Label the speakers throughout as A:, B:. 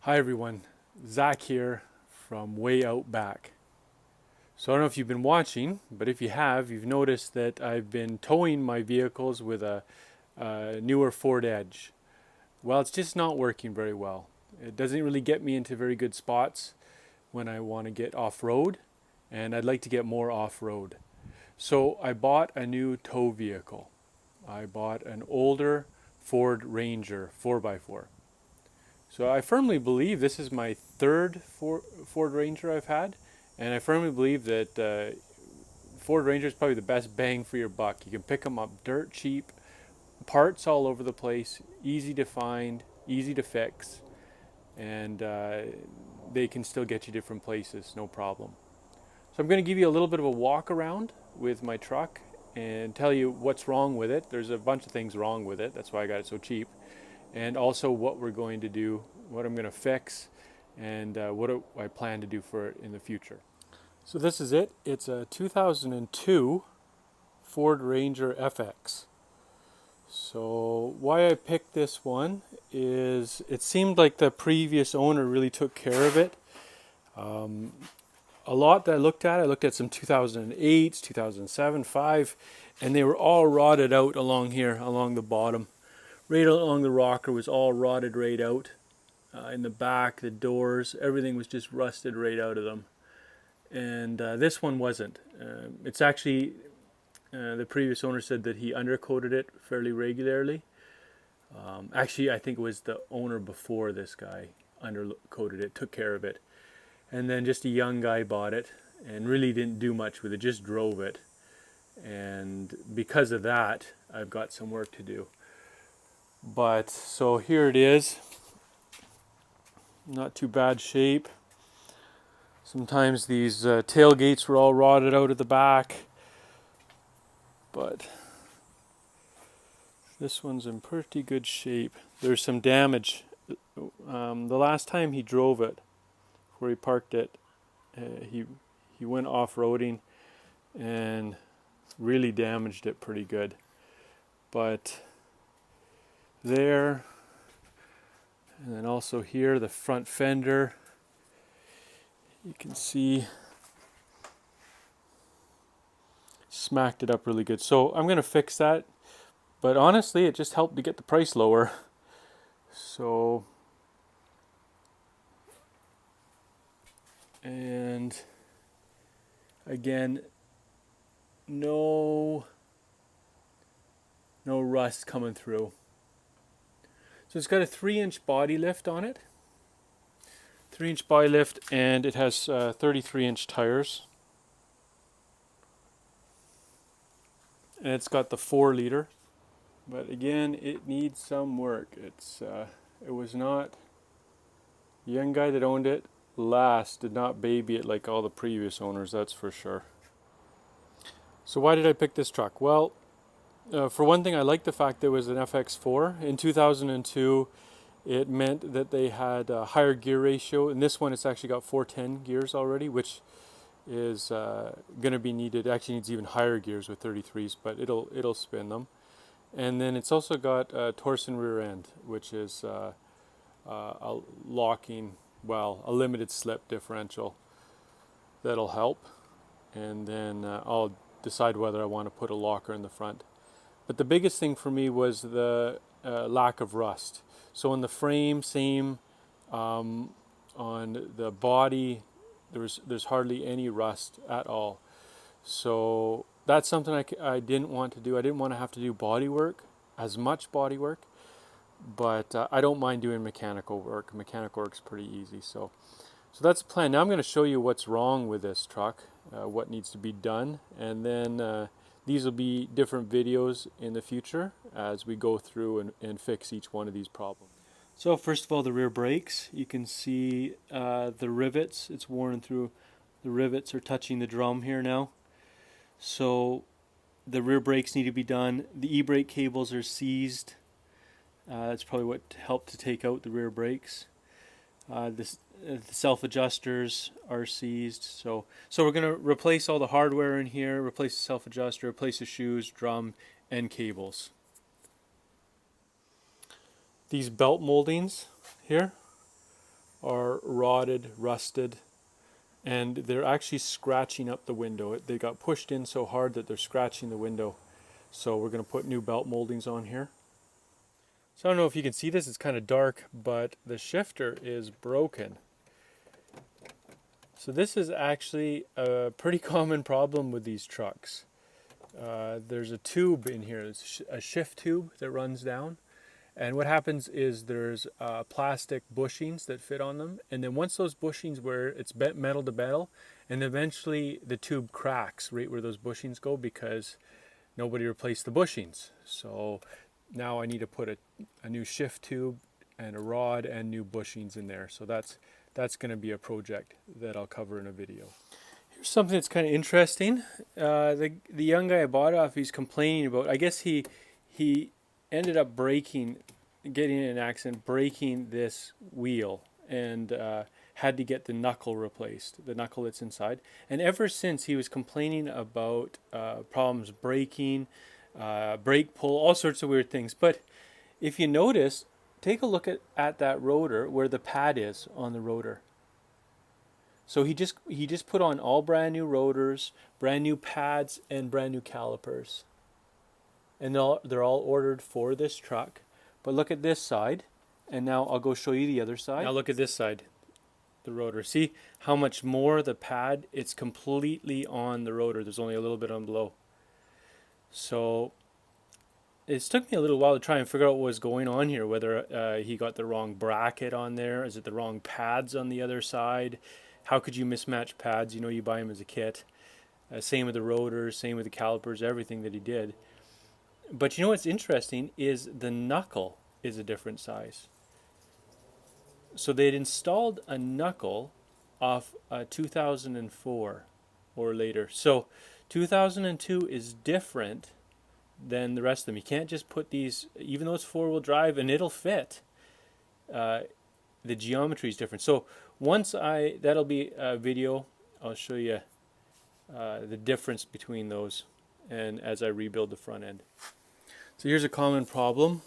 A: Hi everyone, Zach here from WaysOutBack. So I don't know if you've been watching, but if you have, you've noticed that I've been towing my vehicles with a newer Ford Edge. Well, it's just not working very well. It doesn't really get me into very good spots when I want to get off-road, and I'd like to get more off-road. So I bought a new tow vehicle. I bought an older Ford Ranger 4x4. So I firmly believe this is my third Ford Ranger I've had, and I firmly believe that Ford Ranger is probably the best bang for your buck. You can pick them up dirt cheap, parts all over the place, easy to find, easy to fix, and they can still get you different places, no problem. So I'm going to give you a little bit of a walk around with my truck and tell you what's wrong with it. There's a bunch of things wrong with it. That's why I got it so cheap. And also what we're going to do, what I'm going to fix, and what I plan to do for it in the future. So this is it. It's a 2002 Ford Ranger FX. So why I picked this one is it seemed like the previous owner really took care of it. A lot that I looked at some 2008, 2007, 5, and they were all rotted out along here, along the bottom. Right along the rocker was all rotted right out. In the back, the doors, everything was just rusted right out of them. And this one wasn't. It's actually, the previous owner said that he undercoated it fairly regularly. Actually, I think it was the owner before this guy undercoated it, took care of it. And then just a young guy bought it and really didn't do much with it, just drove it. And because of that, I've got some work to do. But so here it is. Not too bad shape. Sometimes these tailgates were all rotted out at the back, but this one's in pretty good shape. There's some damage. The last time he drove it, where he parked it, he went off-roading and really damaged it pretty good. But there, and then also here, the front fender, you can see smacked it up really good. So I'm going to fix that, but honestly it just helped to get the price lower. So, and again, no rust coming through. So it's got a 3-inch body lift on it. 3-inch body lift, and it has 33-inch tires. And it's got the 4-liter. But again, it needs some work. It was not, the young guy that owned it last did not baby it like all the previous owners, that's for sure. So why did I pick this truck? Well, for one thing, I like the fact that it was an FX4. In 2002, it meant that they had a higher gear ratio. In this one, it's actually got 410 gears already, which is going to be needed. It actually needs even higher gears with 33s, but it'll spin them. And then it's also got a Torsen rear end, which is a locking, well, a limited slip differential. That'll help. And then I'll decide whether I want to put a locker in the front. But the biggest thing for me was the lack of rust. So on the frame, same. On the body, there's hardly any rust at all. So that's something I didn't want to do. I didn't want to have to do body work, as much body work. But I don't mind doing mechanical work. Mechanical work's pretty easy. So that's the plan. Now I'm going to show you what's wrong with this truck, what needs to be done, and then these will be different videos in the future as we go through and fix each one of these problems. So first of all, the rear brakes. You can see the rivets. It's worn through. The rivets are touching the drum here now. So the rear brakes need to be done. The e-brake cables are seized. That's probably what helped to take out the rear brakes. The self-adjusters are seized. So we're going to replace all the hardware in here, replace the self-adjuster, replace the shoes, drum, and cables. These belt moldings here are rotted, rusted, and they're actually scratching up the window. They got pushed in so hard that they're scratching the window. So we're going to put new belt moldings on here. So I don't know if you can see this, it's kind of dark, but the shifter is broken. So this is actually a pretty common problem with these trucks. There's a tube in here, it's a shift tube that runs down. And what happens is there's plastic bushings that fit on them. And then once those bushings where it's bent metal to metal, and eventually the tube cracks right where those bushings go because nobody replaced the bushings. So now I need to put a new shift tube and a rod and new bushings in there. So that's going to be a project that I'll cover in a video. Here's something that's kind of interesting. The young guy I bought it off, he's complaining about, I guess he ended up getting in an accident, breaking this wheel, and had to get the knuckle replaced, the knuckle that's inside. And ever since, he was complaining about problems breaking, brake pull, all sorts of weird things. But if you notice, take a look at that rotor where the pad is on the rotor. So he just put on all brand new rotors, brand new pads, and brand new calipers. And they're all ordered for this truck. But look at this side, and now I'll go show you the other side. Now look at this side, the rotor. See how much more the pad, it's completely on the rotor. There's only a little bit on below. So it took me a little while to try and figure out what was going on here, whether he got the wrong bracket on there. Is it the wrong pads on the other side? How could you mismatch pads? You know, you buy them as a kit. Same with the rotors, same with the calipers, everything that he did. But you know what's interesting is the knuckle is a different size. So they'd installed a knuckle off 2004 or later. So 2002 is different than the rest of them. You can't just put these, even though it's four-wheel drive and it'll fit, the geometry is different. So once that'll be a video, I'll show you the difference between those and as I rebuild the front end. So here's a common problem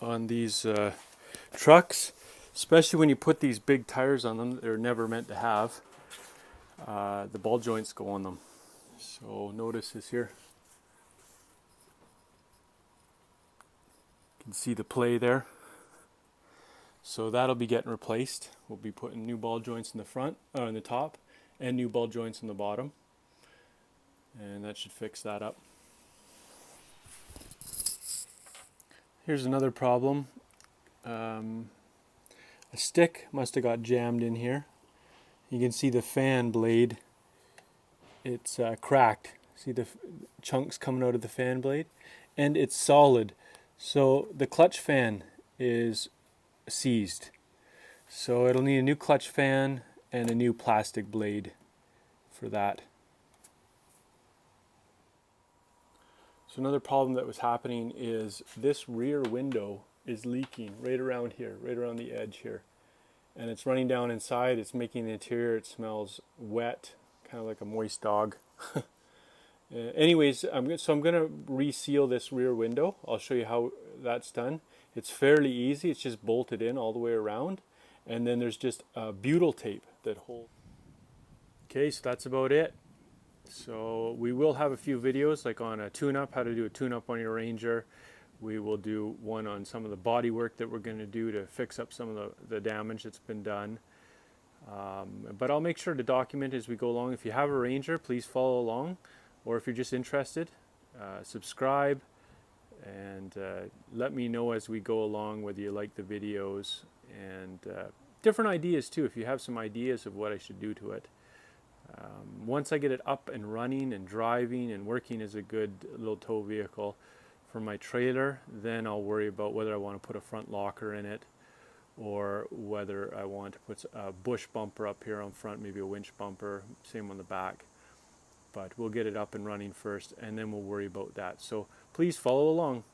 A: on these trucks, especially when you put these big tires on them that they're never meant to have. The ball joints go on them. So notice this here. You can see the play there. So that'll be getting replaced. We'll be putting new ball joints in the front, in the top, and new ball joints in the bottom. And that should fix that up. Here's another problem. A stick must have got jammed in here. You can see the fan blade. It's cracked. See the chunks coming out of the fan blade? And it's solid. So the clutch fan is seized. So it'll need a new clutch fan and a new plastic blade for that. So another problem that was happening is this rear window is leaking right around here, right around the edge here. And it's running down inside, it's making the interior, it smells wet, kind of like a moist dog. Anyways, I'm going to reseal this rear window. I'll show you how that's done. It's fairly easy, it's just bolted in all the way around. And then there's just butyl tape that holds. Okay, so that's about it. So we will have a few videos like on a tune-up, how to do a tune-up on your Ranger. We will do one on some of the body work that we're going to do to fix up some of the damage that's been done. But I'll make sure to document as we go along. If you have a Ranger, please follow along. Or if you're just interested, subscribe and let me know as we go along whether you like the videos and different ideas too. If you have some ideas of what I should do to it. Once I get it up and running and driving and working as a good little tow vehicle for my trailer, then I'll worry about whether I want to put a front locker in it or whether I want to put a bush bumper up here on front, maybe a winch bumper, same on the back. But we'll get it up and running first and then we'll worry about that. So please follow along.